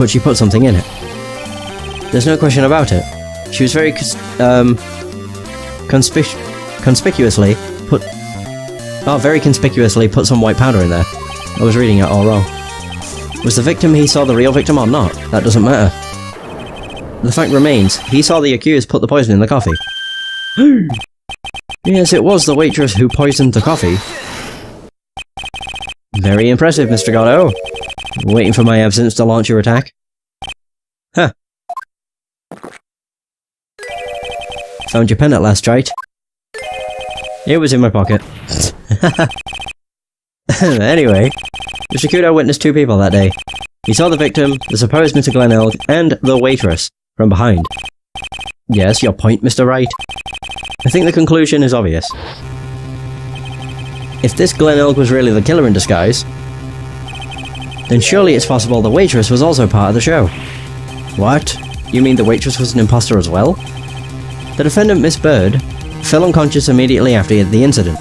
but she put something in it. There's no question about it. She was very conspicuously put some white powder in there. I was reading it all wrong. Was the victim he saw the real victim or not? That doesn't matter. The fact remains, he saw the accused put the poison in the coffee. Yes, it was the waitress who poisoned the coffee. Very impressive, Mr. Godot. Waiting for my absence to launch your attack. Huh. Found your pen at last, right? It was in my pocket. Anyway, Mr. Godot witnessed two people that day. He saw the victim, the supposed Mr. Glenelg, and the waitress from behind. Yes, your point, Mr. Wright. I think the conclusion is obvious. If this Glenelg was really the killer in disguise, then surely it's possible the waitress was also part of the show. What? You mean the waitress was an imposter as well? The defendant, Miss Bird, fell unconscious immediately after the incident.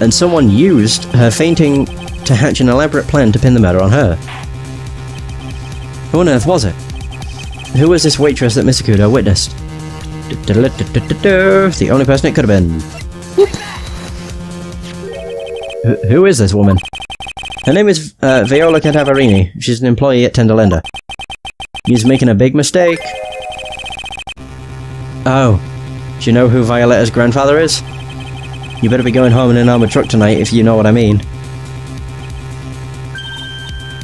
And someone used her fainting to hatch an elaborate plan to pin the murder on her. Who on earth was it? Who was this waitress that Mr. Godot witnessed? The only person it could have been. Who is this woman? Her name is Viola Cadaverini. She's an employee at Tenderlender. He's making a big mistake. Oh, do you know who Violetta's grandfather is? You better be going home in an armoured truck tonight if you know what I mean.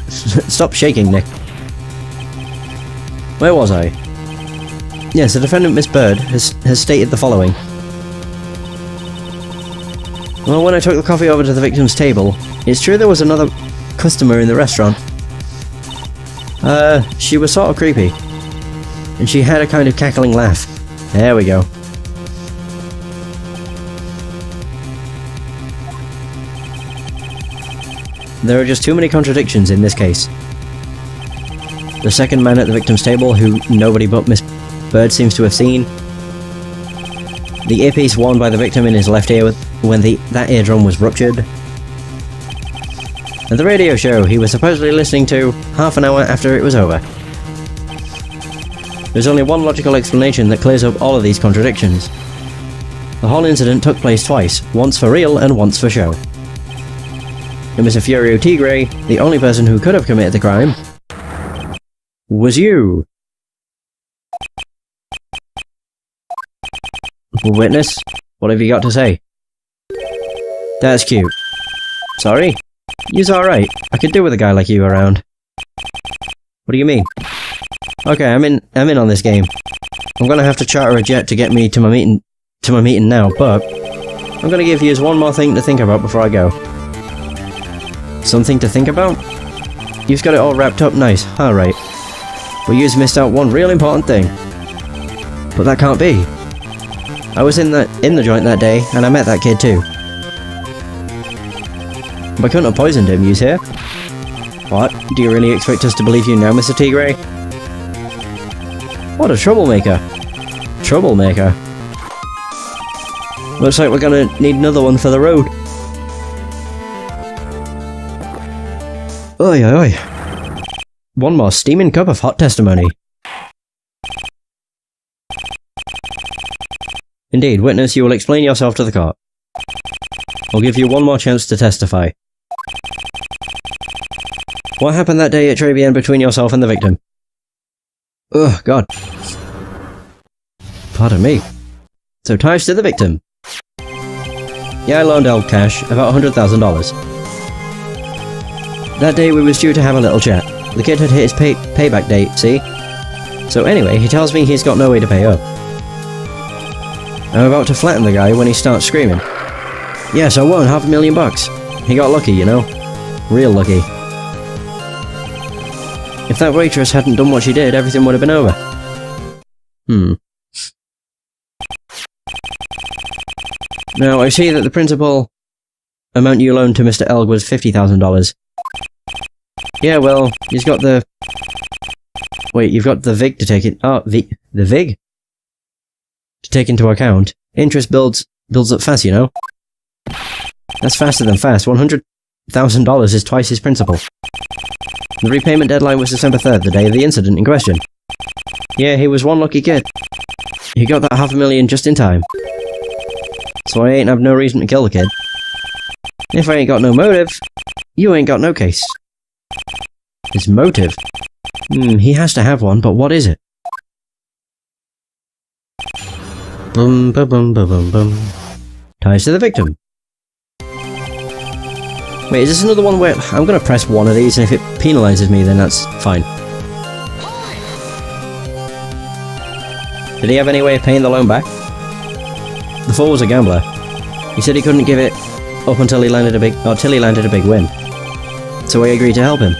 Stop shaking, Nick. Where was I? Yes, the defendant, Miss Bird, has stated the following. Well, when I took the coffee over to the victim's table, it's true there was another customer in the restaurant. She was sort of creepy. And she had a kind of cackling laugh. There we go. There are just too many contradictions in this case. The second man at the victim's table, who nobody but Miss Bird seems to have seen. The earpiece worn by the victim in his left ear when that eardrum was ruptured. And the radio show he was supposedly listening to half an hour after it was over. There's only one logical explanation that clears up all of these contradictions. The whole incident took place twice, once for real and once for show. And Mr. Furio Tigre, the only person who could have committed the crime, was you. Witness, what have you got to say? That's cute. Sorry? You's alright. I could do with a guy like you around. What do you mean? Okay, I'm in on this game. I'm gonna have to charter a jet to get me to my meeting now, but I'm gonna give you one more thing to think about before I go. Something to think about? You've got it all wrapped up nice, alright. But you've missed out one real important thing. But that can't be. I was in the joint that day, and I met that kid too. But I couldn't have poisoned him, you's here? What? Do you really expect us to believe you now, Mr. Tigre? What a troublemaker. Troublemaker. Looks like we're gonna need another one for the road. Oi, oi, oi. One more steaming cup of hot testimony. Indeed, witness, you will explain yourself to the court. I'll give you one more chance to testify. What happened that day at Tribulations between yourself and the victim? Ugh, God. Pardon me. So ties to the victim. Yeah, I loaned Elle cash, about $100,000. That day we was due to have a little chat. The kid had hit his payback date, see? So anyway, he tells me he's got no way to pay up. I'm about to flatten the guy when he starts screaming. Yes, I won $500,000. He got lucky, you know. Real lucky. If that waitress hadn't done what she did, everything would have been over. Now, I see that the principal amount you loaned to Mr. Elg was $50,000. Yeah, well, he's got the... Wait, you've got the VIG to take it... Oh, the VIG? To take into account. Interest builds up fast, you know? That's faster than fast. $100,000 is twice his principal. The repayment deadline was December 3rd, the day of the incident in question. Yeah, he was one lucky kid. He got that $500,000 just in time. So I ain't have no reason to kill the kid. If I ain't got no motive, you ain't got no case. His motive? He has to have one, but what is it? Boom, boom, boom, boom, boom, boom. Ties to the victim. Wait, is this another one where I'm gonna press one of these, and if it penalizes me, then that's fine. Did he have any way of paying the loan back? The fool was a gambler. He said he couldn't give it up until he landed a big win. So I agreed to help him.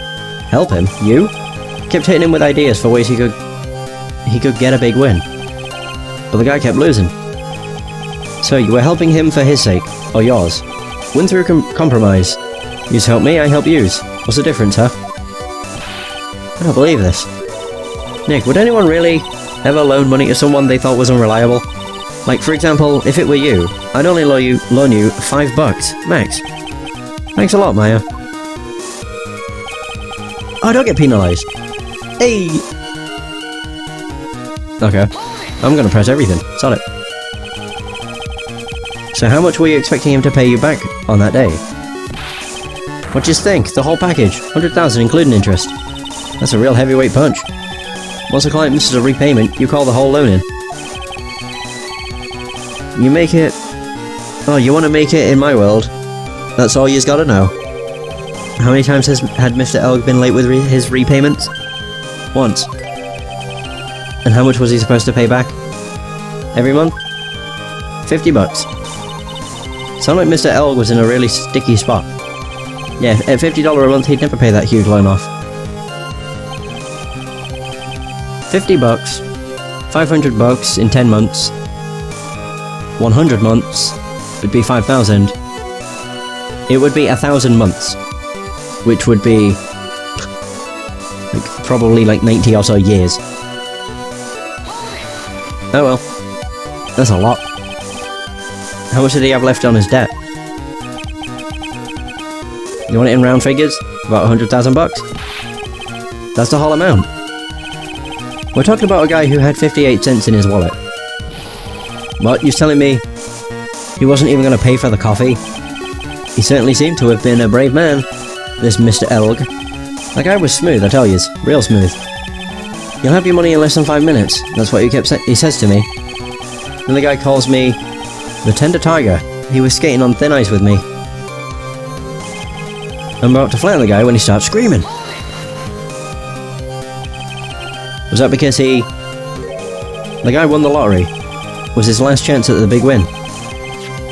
Help him? You? Kept hitting him with ideas for ways he could get a big win. But the guy kept losing. So you were helping him for his sake, or yours? Win through compromise. Yous help me, I help yous. What's the difference, huh? I don't believe this. Nick, would anyone really ever loan money to someone they thought was unreliable? Like, for example, if it were you, I'd only loan you $5, max. Thanks a lot, Maya. Oh, don't get penalized. Hey! Okay. I'm gonna press everything. Sod it. So how much were you expecting him to pay you back on that day? What do you think? The whole package. $100,000 including interest. That's a real heavyweight punch. Once a client misses a repayment, you call the whole loan in. You make it... Oh, you want to make it in my world? That's all you's gotta know. How many times had Mr. Elg been late with his repayments? Once. And how much was he supposed to pay back? Every month? $50. Sound like Mr. Elg was in a really sticky spot. Yeah, at $50 a month he'd never pay that huge loan off. $50, $500 in 10 months, 100 months would be 5,000. It would be 1,000 months, which would be probably like 90 or so years. Oh well, that's a lot. How much did he have left on his debt? You want it in round figures? About $100,000? That's the whole amount. We're talking about a guy who had 58 cents in his wallet. What, you're telling me he wasn't even going to pay for the coffee? He certainly seemed to have been a brave man, this Mr. Elg. That guy was smooth, I tell yous. Real smooth. You'll have your money in less than 5 minutes. That's what he says to me. And the guy calls me the Tender Tiger. He was skating on thin ice with me. I'm about to flatten the guy when he starts screaming. Was that because the guy won the lottery? Was his last chance at the big win?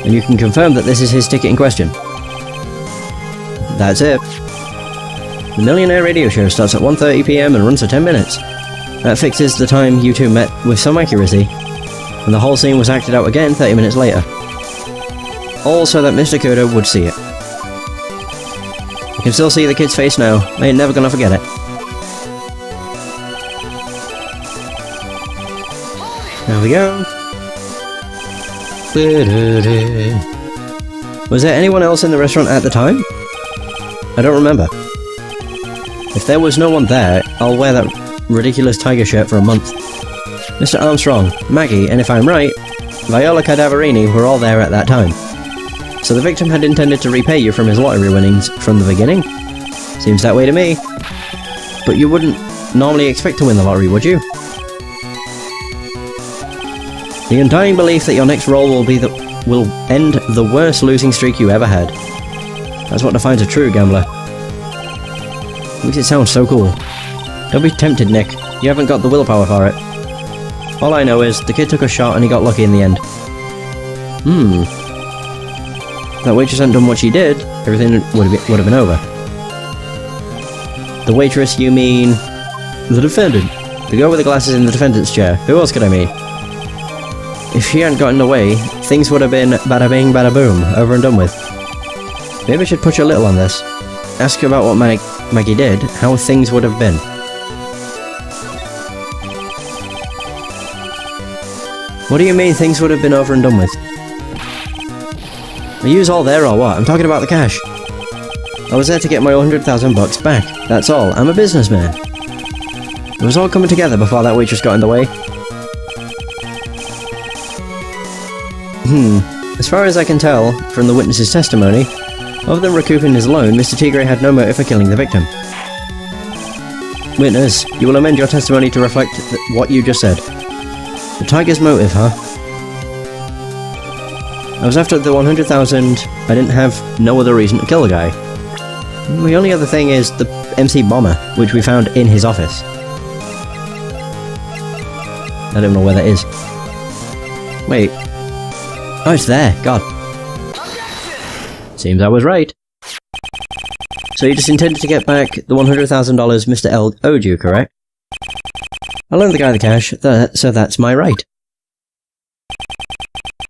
And you can confirm that this is his ticket in question. That's it. The Millionaire Radio Show starts at 1:30 PM and runs for 10 minutes. That fixes the time you two met with some accuracy. And the whole scene was acted out again 30 minutes later. All so that Mr. Godot would see it. I can still see the kid's face now. I ain't never gonna forget it. There we go. Was there anyone else in the restaurant at the time? I don't remember. If there was no one there, I'll wear that ridiculous tiger shirt for a month. Mr. Armstrong, Maggie, and if I'm right, Viola Cadaverini were all there at that time. So the victim had intended to repay you from his lottery winnings from the beginning? Seems that way to me. But you wouldn't normally expect to win the lottery, would you? The undying belief that your next roll will end the worst losing streak you ever had. That's what defines a true gambler. Makes it sound so cool. Don't be tempted, Nick. You haven't got the willpower for it. All I know is, the kid took a shot and he got lucky in the end. That waitress hadn't done what she did, everything would have been over. The waitress, you mean... the defendant. The girl with the glasses in the defendant's chair. Who else could I mean? If she hadn't gotten away, things would have been bada bing, bada boom, over and done with. Maybe I should push a little on this. Ask her about what Maggie did, how things would have been. What do you mean things would have been over and done with? Are yous all there or what? I'm talking about the cash. I was there to get my 100,000 bucks back. That's all. I'm a businessman. It was all coming together before that waitress got in the way. As far as I can tell from the witness's testimony, other than recouping his loan, Mr. Tigre had no motive for killing the victim. Witness, you will amend your testimony to reflect what you just said. The tiger's motive, huh? I was after the 100,000. I didn't have no other reason to kill the guy. The only other thing is the MC bomber, which we found in his office. I don't know where that is. Wait. Oh, it's there. God. Seems I was right. So you just intended to get back the $100,000 Mr. Elg owed you, correct? I loaned the guy the cash, so that's my right.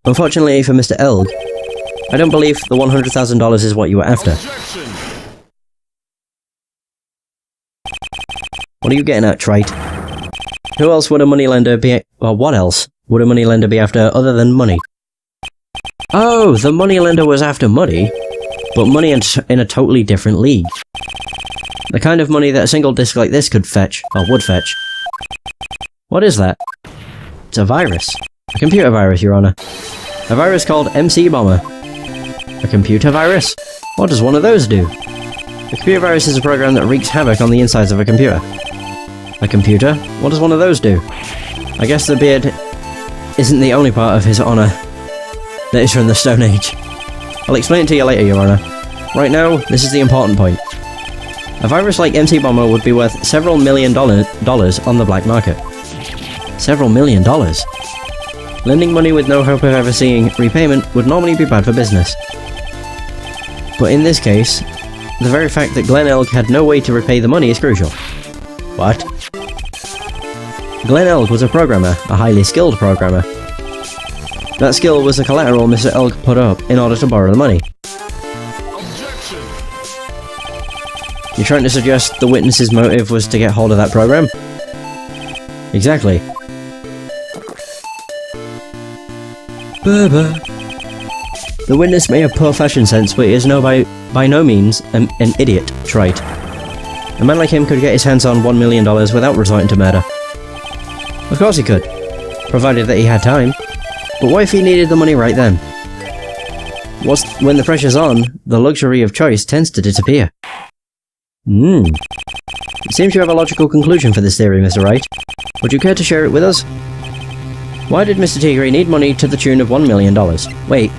Unfortunately for Mr. Elg, I don't believe the $100,000 is what you were after. What are you getting at, trite? Who else would a moneylender be— well, what else would a moneylender be after other than money? Oh, the moneylender was after money, but money in a totally different league. The kind of money that a single disc like this could fetch, or would fetch. What is that? It's a virus. A computer virus, Your Honor. A virus called MC Bomber. A computer virus? What does one of those do? A computer virus is a program that wreaks havoc on the insides of a computer. A computer? What does one of those do? I guess the beard isn't the only part of his honor that is from the Stone Age. I'll explain it to you later, Your Honor. Right now, this is the important point. A virus like MC Bomber would be worth several $million on the black market. Several $million? Lending money with no hope of ever seeing repayment would normally be bad for business. But in this case, the very fact that Glenn Elg had no way to repay the money is crucial. What? Glenn Elg was a programmer, a highly skilled programmer. That skill was the collateral Mr. Elg put up in order to borrow the money. Objection. You're trying to suggest the witness's motive was to get hold of that program? Exactly. The witness may have poor fashion sense, but he is by no means an idiot, trite. A man like him could get his hands on $1 million without resorting to murder. Of course he could, provided that he had time. But what if he needed the money right then? When the pressure's on, the luxury of choice tends to disappear. It seems you have a logical conclusion for this theory, Mr. Wright. Would you care to share it with us? Why did Mr. Tigre need money to the tune of $1 million? Wait.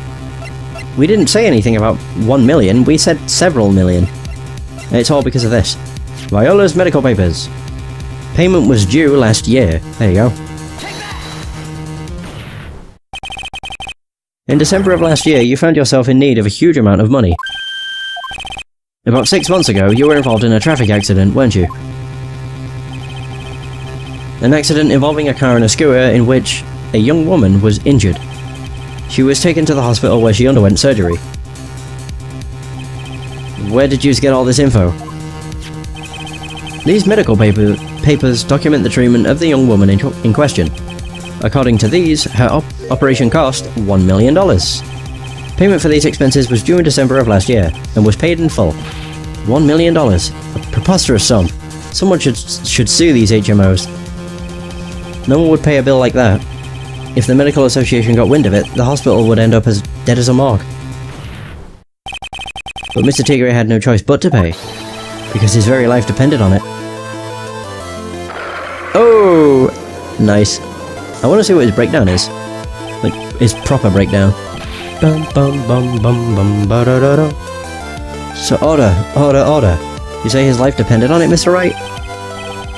We didn't say anything about 1 million, we said several million. And it's all because of this. Viola's medical papers. Payment was due last year. There you go. In December of last year, you found yourself in need of a huge amount of money. About 6 months ago, you were involved in a traffic accident, weren't you? An accident involving a car and a scooter in which a young woman was injured. She was taken to the hospital where she underwent surgery. Where did you get all this info? These medical papers document the treatment of the young woman in question. According to these, her operation cost $1 million. Payment for these expenses was due in December of last year, and was paid in full. $1 million. A preposterous sum. Someone should sue these HMOs. No one would pay a bill like that. If the medical association got wind of it, the hospital would end up as dead as a morgue. But Mr. Tigre had no choice but to pay, because his very life depended on it. Oh! Nice. I want to see what his breakdown is. Like, his proper breakdown. Bum bum bum bum bum ba da da da. So order. You say his life depended on it, Mr. Wright?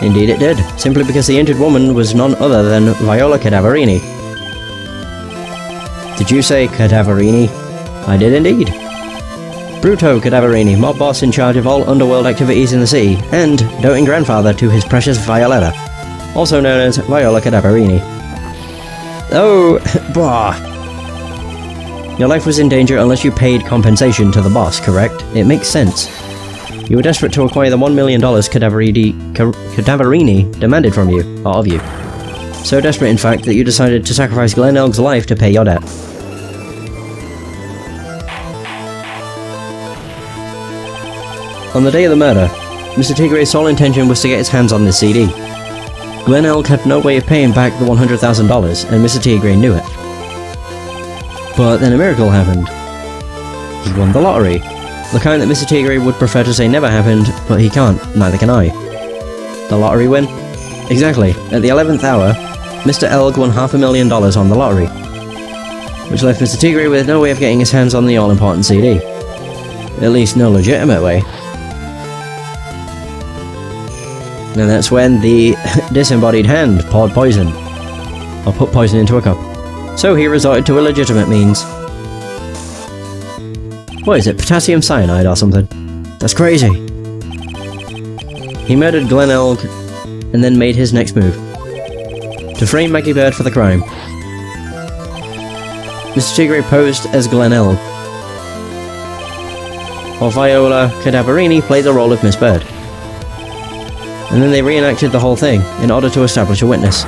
Indeed it did, simply because the injured woman was none other than Viola Cadaverini. Did you say Cadaverini? I did indeed. Bruto Cadaverini, mob boss in charge of all underworld activities in the city, and doting grandfather to his precious Violetta, also known as Viola Cadaverini. Oh, bah. Your life was in danger unless you paid compensation to the boss, correct? It makes sense. You were desperate to acquire the $1 million Cadaverini demanded from you, or of you. So desperate, in fact, that you decided to sacrifice Glenn Elg's life to pay your debt. On the day of the murder, Mr. Tigre's sole intention was to get his hands on this CD. Glenn Elk had no way of paying back the $100,000, and Mr. Tigre knew it. But then a miracle happened. He won the lottery. The kind that Mr. Tigre would prefer to say never happened, but he can't, neither can I. The lottery win? Exactly. At the 11th hour, Mr. Elk won $500,000 on the lottery, which left Mr. Tigre with no way of getting his hands on the all-important CD. At least no legitimate way. And that's when the disembodied hand poured poison, or put poison into a cup. So he resorted to illegitimate means. What is it, potassium cyanide or something? That's crazy! He murdered Glenn Elk, and then made his next move. To frame Maggie Bird for the crime. Mr. Tigre posed as Glenn Elk, while Viola Cadaverini played the role of Miss Bird. And then they reenacted the whole thing, in order to establish a witness.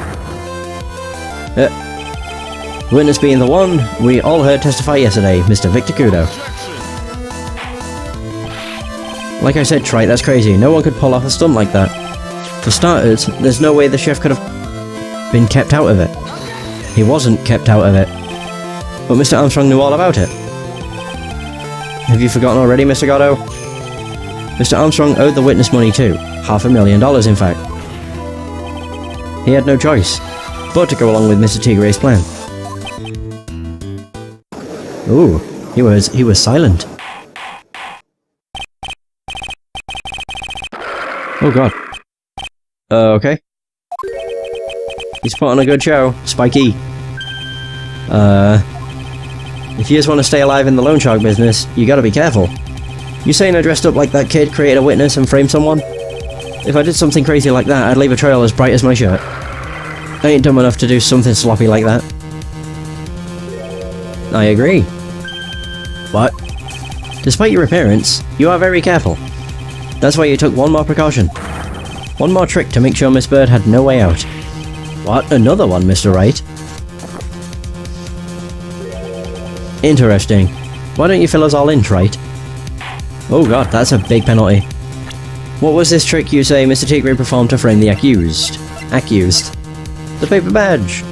Witness being the one we all heard testify yesterday, Mr. Victor Godot. Like I said, Trite, that's crazy. No one could pull off a stunt like that. For starters, there's no way the chef could have been kept out of it. He wasn't kept out of it. But Mr. Armstrong knew all about it. Have you forgotten already, Mr. Godot? Mr. Armstrong owed the witness money too. $500,000, in fact. He had no choice but to go along with Mr. Tigre's plan. Ooh, he was silent. Oh god. Okay. He's put on a good show, Spiky. If you just want to stay alive in the loan shark business, you gotta be careful. You saying I dressed up like that kid, created a witness, and framed someone? If I did something crazy like that, I'd leave a trail as bright as my shirt. I ain't dumb enough to do something sloppy like that. I agree. What? Despite your appearance, you are very careful. That's why you took one more precaution. One more trick to make sure Miss Bird had no way out. What? Another one, Mr. Wright? Interesting. Why don't you fill us all in, Trite? Oh god, that's a big penalty. What was this trick you say Mr. Tigre performed to frame the accused? Accused. The paper badge.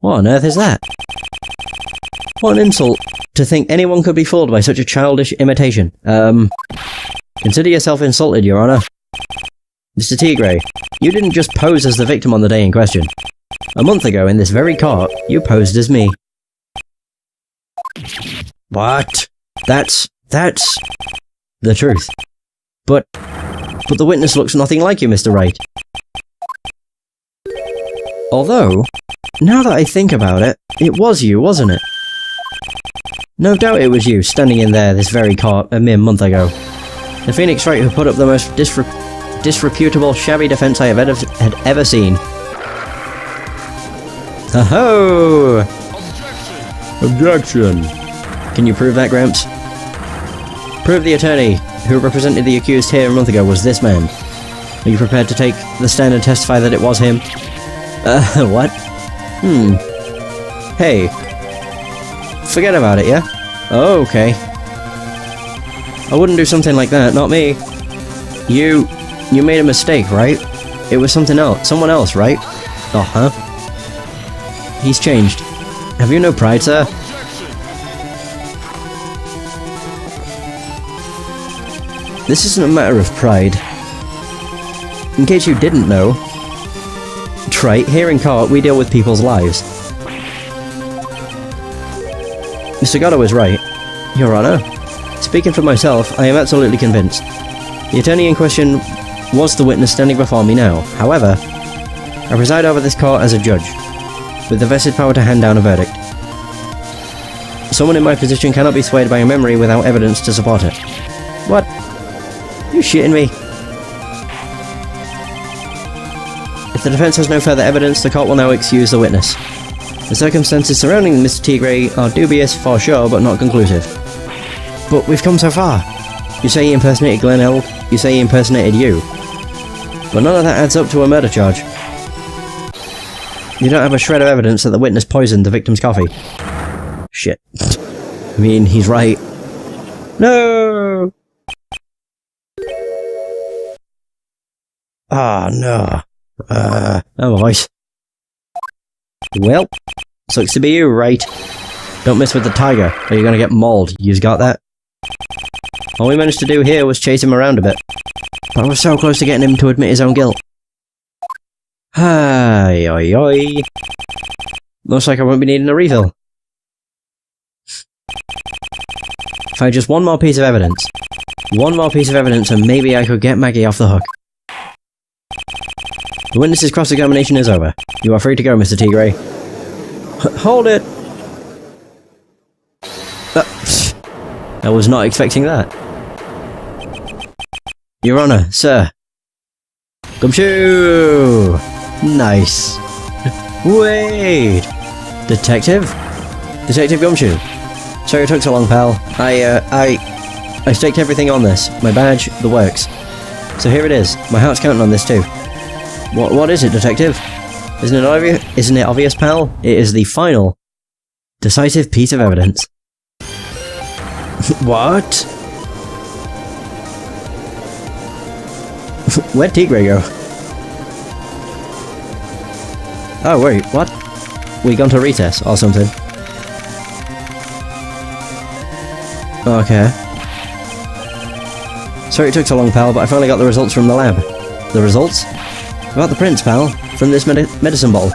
What on earth is that? What an insult to think anyone could be fooled by such a childish imitation. Consider yourself insulted, Your Honor. Mr. Tigre, you didn't just pose as the victim on the day in question. A month ago, in this very court, you posed as me. What? That's the truth. But the witness looks nothing like you, Mr. Wright. Although, now that I think about it, it was you, wasn't it? No doubt it was you, standing in there this very court a mere month ago. The Phoenix Wright who put up the most disreputable, shabby defense I had ever seen. Ho-ho! Objection! Can you prove that, Gramps? Prove the attorney who represented the accused here a month ago was this man. Are you prepared to take the stand and testify that it was him? What? Hey. Forget about it, yeah? Oh, okay. I wouldn't do something like that, not me. You made a mistake, right? It was something else, someone else, right? Uh-huh. He's changed. Have you no pride, sir? This isn't a matter of pride. In case you didn't know, Trite, here in court we deal with people's lives. Mr. Godot is right, Your Honor. Speaking for myself, I am absolutely convinced. The attorney in question was the witness standing before me now. However, I preside over this court as a judge, with the vested power to hand down a verdict. Someone in my position cannot be swayed by a memory without evidence to support it. What? You shitting me? If the defense has no further evidence, the court will now excuse the witness. The circumstances surrounding Mr. Tigre are dubious for sure, but not conclusive. But we've come so far. You say he impersonated Glenn Elk, you say he impersonated you. But none of that adds up to a murder charge. You don't have a shred of evidence that the witness poisoned the victim's coffee. Shit. I mean, he's right. No! Ah, no. Oh, my voice. Well, sucks to be you, right? Don't mess with the tiger, or you're gonna get mauled. You've got that? All we managed to do here was chase him around a bit. But I was so close to getting him to admit his own guilt. Hi, oi, oi. Looks like I won't be needing a refill. If I had just one more piece of evidence. One more piece of evidence and maybe I could get Maggie off the hook. The witness's cross-examination is over. You are free to go, Mr. Tigray. Hold it! I was not expecting that. Your Honor, sir. Gumshoe! Nice. Wait! Detective? Detective Gumshoe. Sorry it took so long, pal. I staked everything on this. My badge, the works. So here it is. My heart's counting on this too. What is it, Detective? Isn't it obvious, pal? It is the final, decisive piece of evidence. What? Where'd Tigray go? Oh wait, what? We gone to recess or something? Okay. Sorry it took so long, pal, but I finally got the results from the lab. The results? About the prints, pal. From this medicine bottle.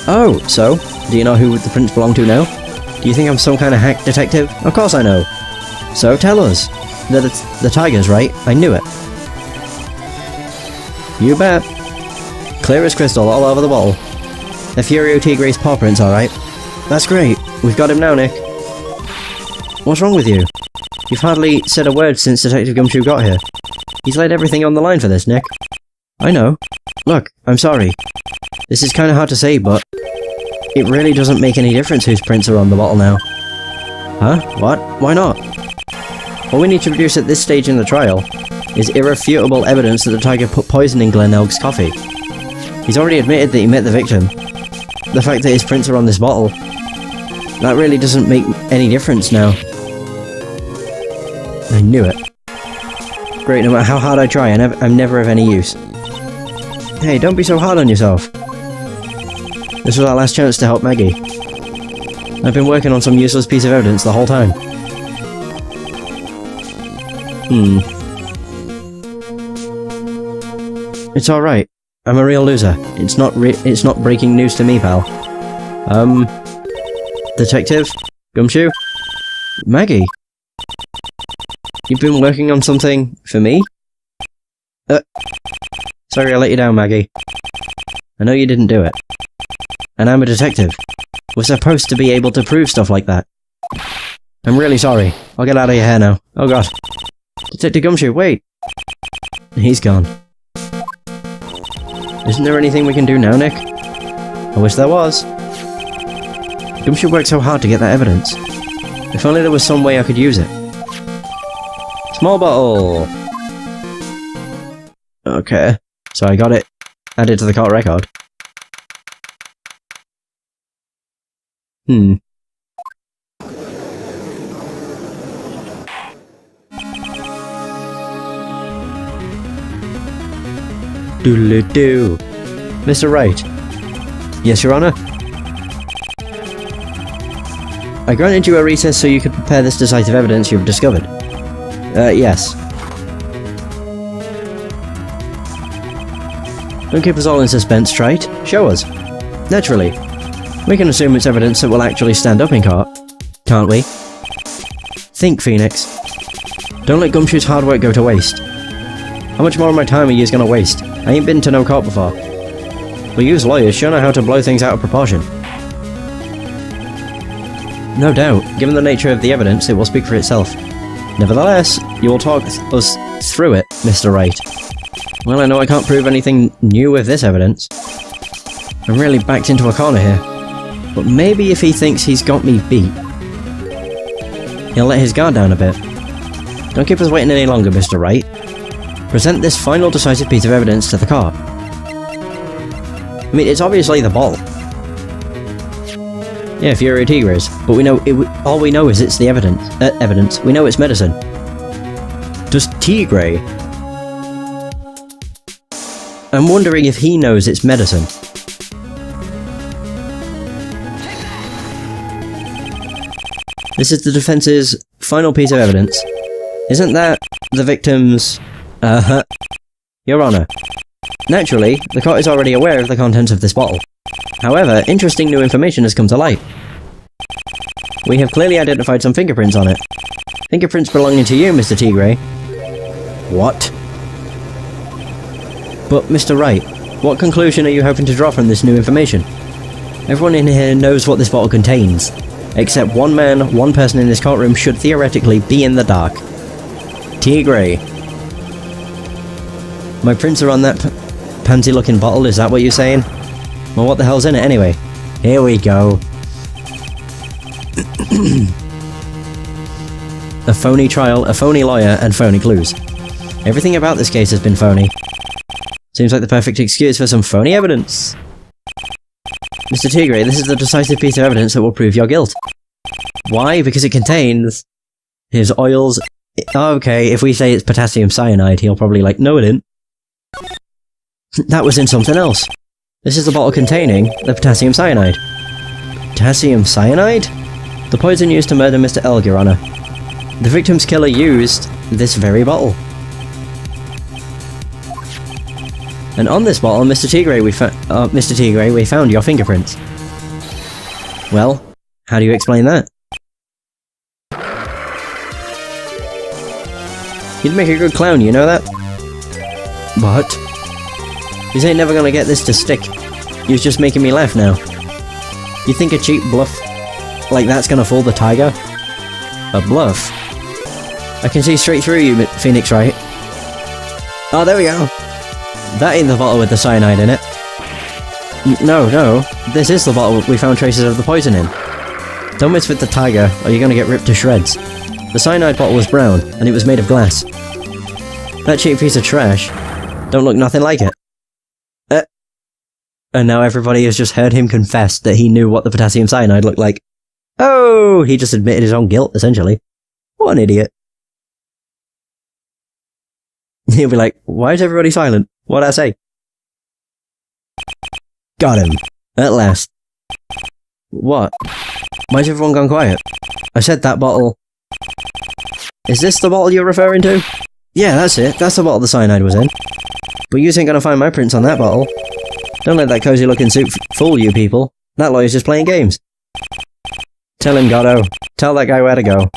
Oh, so? Do you know who the prints belong to now? Do you think I'm some kind of hack detective? Of course I know. So, tell us. They're the tigers, right? I knew it. You bet. Clear as crystal all over the bottle. They're Furio Tigray's paw prints, alright. That's great. We've got him now, Nick. What's wrong with you? You've hardly said a word since Detective Gumshoe got here. He's laid everything on the line for this, Nick. I know. Look, I'm sorry. This is kinda hard to say, but it really doesn't make any difference whose prints are on the bottle now. Huh? What? Why not? All we need to produce at this stage in the trial is irrefutable evidence that the tiger put poison in Glenn Elg's coffee. He's already admitted that he met the victim. The fact that his prints are on this bottle, that really doesn't make any difference now. I knew it. Great, no matter how hard I try, I'm never of any use. Hey, don't be so hard on yourself. This was our last chance to help Maggie. I've been working on some useless piece of evidence the whole time. It's alright. I'm a real loser. It's not breaking news to me, pal. Detective? Gumshoe? Maggie? You've been working on something for me? Sorry I let you down, Maggie. I know you didn't do it. And I'm a detective. We're supposed to be able to prove stuff like that. I'm really sorry. I'll get out of your hair now. Oh god. Detective Gumshoe, wait! He's gone. Isn't there anything we can do now, Nick? I wish there was. Gumshoe worked so hard to get that evidence. If only there was some way I could use it. Small bottle! Okay. So I got it added to the court record. Doodle-doo. Mr. Wright. Yes, Your Honor? I granted you a recess so you could prepare this decisive evidence you've discovered. Yes. Don't keep us all in suspense, Trite. Show us. Naturally. We can assume it's evidence that will actually stand up in court, can't we? Think, Phoenix. Don't let Gumshoe's hard work go to waste. How much more of my time are you gonna waste? I ain't been to no court before. We use lawyers sure know how to blow things out of proportion. No doubt, given the nature of the evidence, it will speak for itself. Nevertheless, you will talk us through it, Mr. Wright. Well, I know I can't prove anything new with this evidence. I'm really backed into a corner here. But maybe if he thinks he's got me beat, he'll let his guard down a bit. Don't keep us waiting any longer, Mr. Wright. Present this final decisive piece of evidence to the court. I mean, it's obviously the bottle. Yeah, Fury Tigres. But we know all we know is it's the evidence. We know it's medicine. Does Tigre? I'm wondering if he knows it's medicine. This is the defense's final piece of evidence. Isn't that the victim's... Your Honor. Naturally, the court is already aware of the contents of this bottle. However, interesting new information has come to light. We have clearly identified some fingerprints on it. Fingerprints belonging to you, Mr. Tigre. What? But, Mr. Wright, what conclusion are you hoping to draw from this new information? Everyone in here knows what this bottle contains. Except one person in this courtroom should theoretically be in the dark. Tigre. My prints are on that pansy-looking bottle, is that what you're saying? Well, what the hell's in it anyway? Here we go. A phony trial, a phony lawyer, and phony clues. Everything about this case has been phony. Seems like the perfect excuse for some phony evidence. Mr. Tigre, this is the decisive piece of evidence that will prove your guilt. Why? Because it contains his oils. Okay, if we say it's potassium cyanide, he'll probably no, it didn't. That was in something else. This is the bottle containing the potassium cyanide. Potassium cyanide? The poison used to murder Mr. Elg, Your Honor. The victim's killer used this very bottle. And on this bottle, Mr. Tigre, we found your fingerprints. Well, how do you explain that? You'd make a good clown, you know that? What? You ain't never gonna get this to stick. You're just making me laugh now. You think a cheap bluff like that's gonna fool the tiger? A bluff? I can see straight through you, Phoenix Wright. Oh, there we go. That ain't the bottle with the cyanide in it. No, this is the bottle we found traces of the poison in. Don't mess with the tiger, or you're gonna get ripped to shreds. The cyanide bottle was brown, and it was made of glass. That cheap piece of trash don't look nothing like it. And now everybody has just heard him confess that he knew what the potassium cyanide looked like. Oh, he just admitted his own guilt, essentially. What an idiot. He'll be like, why is everybody silent? What'd I say? Got him. At last. What? Why's everyone gone quiet? I said that bottle... Is this the bottle you're referring to? Yeah, that's it. That's the bottle the cyanide was in. But you ain't gonna find my prints on that bottle. Don't let that cozy looking suit fool you people. That lawyer's just playing games. Tell him, Godot. Tell that guy where to go.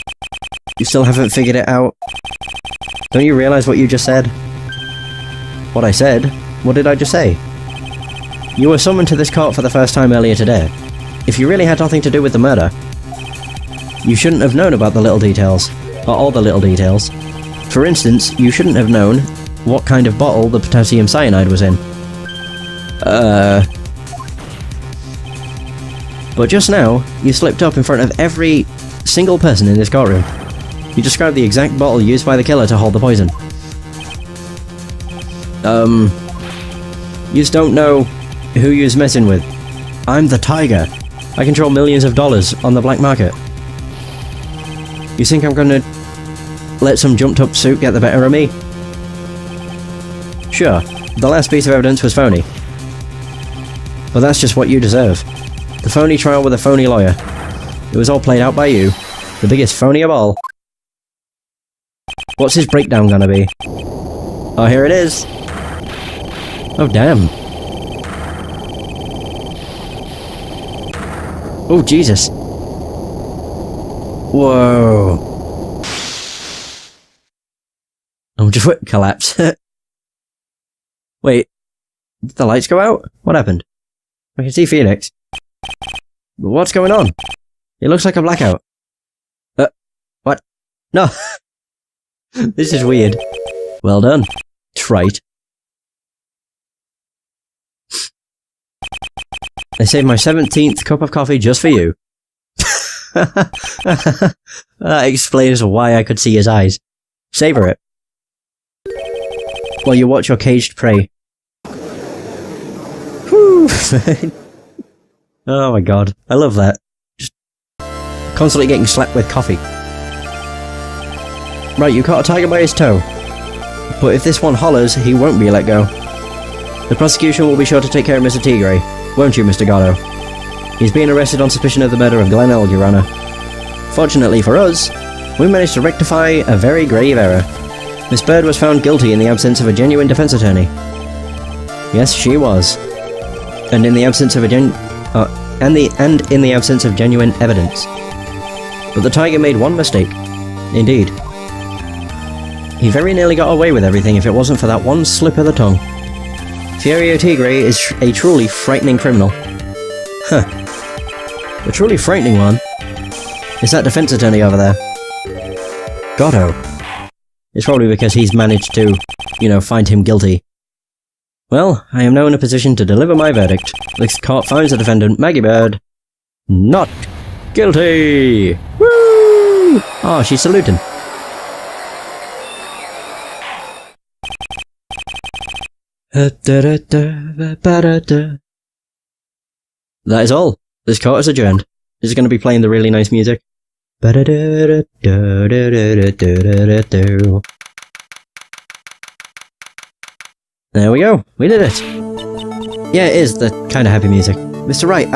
You still haven't figured it out? Don't you realize what you just said? What I said? What did I just say? You were summoned to this court for the first time earlier today. If you really had nothing to do with the murder, you shouldn't have known about the little details. Or all the little details. For instance, you shouldn't have known what kind of bottle the potassium cyanide was in. But just now, you slipped up in front of every single person in this courtroom. You described the exact bottle used by the killer to hold the poison. You just don't know who you's messing with. I'm the tiger. I control millions of dollars on the black market. You think I'm gonna let some jumped up suit get the better of me? Sure, the last piece of evidence was phony. But that's just what you deserve. The phony trial with a phony lawyer. It was all played out by you. The biggest phony of all. What's his breakdown gonna be? Oh, here it is. Oh, damn. Oh, Jesus. Whoa. Oh, just wait, collapse. Wait. Did the lights go out? What happened? I can see Phoenix. What's going on? It looks like a blackout. What? No. This is weird. Well done. Trite. I saved my 17th cup of coffee just for you. That explains why I could see his eyes. Savor it. While you watch your caged prey. Whew. Oh my god. I love that. constantly getting slapped with coffee. Right, you caught a tiger by his toe. But if this one hollers, he won't be let go. The prosecution will be sure to take care of Mr. Tigre, won't you, Mr. Godot? He's being arrested on suspicion of the murder of Glenn L, Your Honor. Fortunately for us, we managed to rectify a very grave error. Miss Bird was found guilty in the absence of a genuine defense attorney. Yes, she was. And in the absence of in the absence of genuine evidence. But the tiger made one mistake. Indeed. He very nearly got away with everything if it wasn't for that one slip of the tongue. Furio Tigre is a truly frightening criminal. Huh. The truly frightening one is that defense attorney over there. Godot. It's probably because he's managed to, find him guilty. Well, I am now in a position to deliver my verdict. The court finds the defendant, Maggie Bird, not guilty! Woo! Oh, she's saluting. That is all. This court is adjourned. This is going to be playing the really nice music. There we go. We did it. Yeah, it is the kind of happy music. Mr. Wright, I'm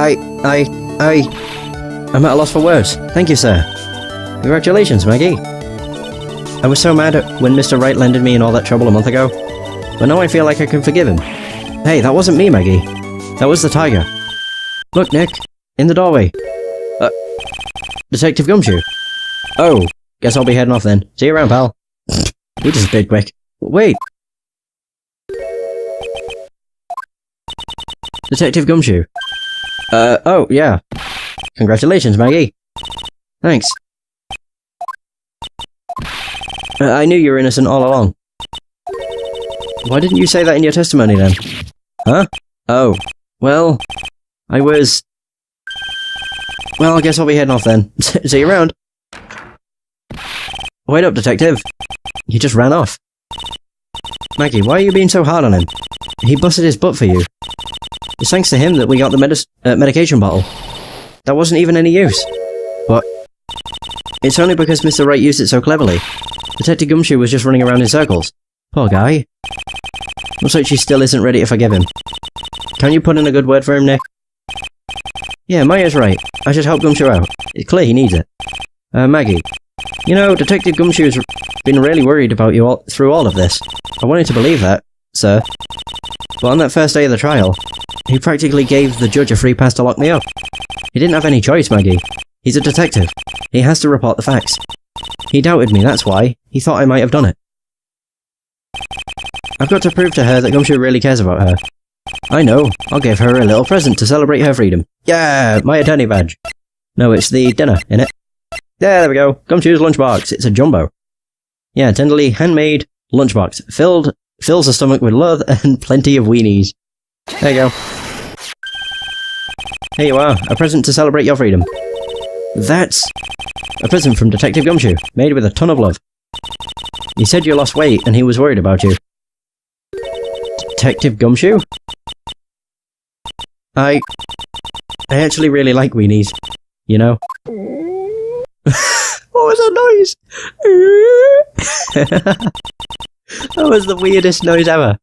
at a loss for words. Thank you, sir. Congratulations, Maggie. I was so mad at when Mr. Wright landed me in all that trouble a month ago, but now I feel like I can forgive him. Hey, that wasn't me, Maggie. That was the tiger. Look, Nick. In the doorway. Detective Gumshoe. Oh, guess I'll be heading off then. See you around, pal. We just did quick. Wait. Detective Gumshoe. Oh, yeah. Congratulations, Maggie. Thanks. I knew you were innocent all along. Why didn't you say that in your testimony then? Huh? Oh. Well, I was... Well, I guess I'll be heading off then. See you around. Wait up, detective. He just ran off. Maggie, why are you being so hard on him? He busted his butt for you. It's thanks to him that we got the medication bottle. That wasn't even any use. But it's only because Mr. Wright used it so cleverly. Detective Gumshoe was just running around in circles. Poor guy. Looks like she still isn't ready to forgive him. Can you put in a good word for him, Nick? Yeah, Maya's right. I should help Gumshoe out. It's clear he needs it. Maggie. Detective Gumshoe's been really worried about you through all of this. I wanted to believe that, sir. But on that first day of the trial, he practically gave the judge a free pass to lock me up. He didn't have any choice, Maggie. He's a detective. He has to report the facts. He doubted me, that's why. He thought I might have done it. I've got to prove to her that Gumshoe really cares about her. I know. I'll give her a little present to celebrate her freedom. Yeah, my attorney badge. No, it's the dinner, innit? Yeah, there we go. Gumshoe's lunchbox. It's a jumbo. Yeah, tenderly handmade lunchbox. Fills the stomach with love and plenty of weenies. There you go. Here you are, a present to celebrate your freedom. That's a present from Detective Gumshoe, made with a ton of love. He said you lost weight and he was worried about you. Detective Gumshoe? I actually really like weenies, What was that noise? That was the weirdest noise ever.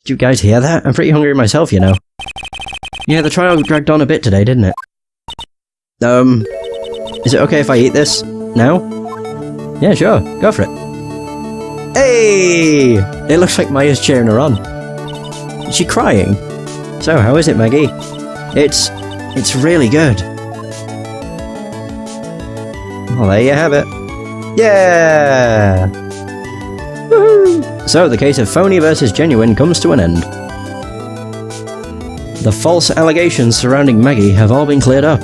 Did you guys hear that? I'm pretty hungry myself, Yeah, the trial dragged on a bit today, didn't it? Is it okay if I eat this now? Yeah, sure. Go for it. Hey! It looks like Maya's cheering her on. Is she crying? So, how is it, Maggie? It's really good. Well, there you have it. Yeah! Woohoo! So, the case of phony versus genuine comes to an end. The false allegations surrounding Maggie have all been cleared up.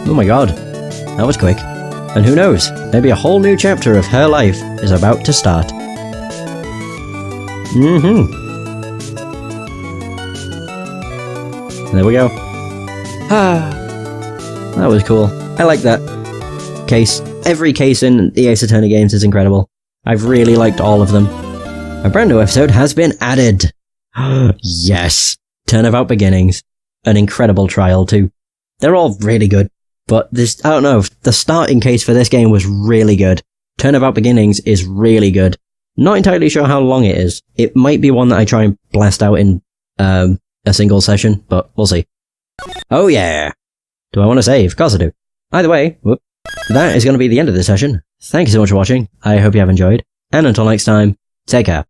Oh my god, that was quick. And who knows, maybe a whole new chapter of her life is about to start. There we go. That was cool. I like that case. Every case in the Ace Attorney games is incredible. I've really liked all of them. A brand new episode has been added. Yes! Turnabout Beginnings. An incredible trial too. They're all really good. But this, I don't know, the starting case for this game was really good. Turnabout Beginnings is really good. Not entirely sure how long it is. It might be one that I try and blast out in a single session, but we'll see. Oh yeah! Do I want to save? Of course I do. Either way, whoop, that is going to be the end of this session. Thank you so much for watching. I hope you have enjoyed. And until next time, take care.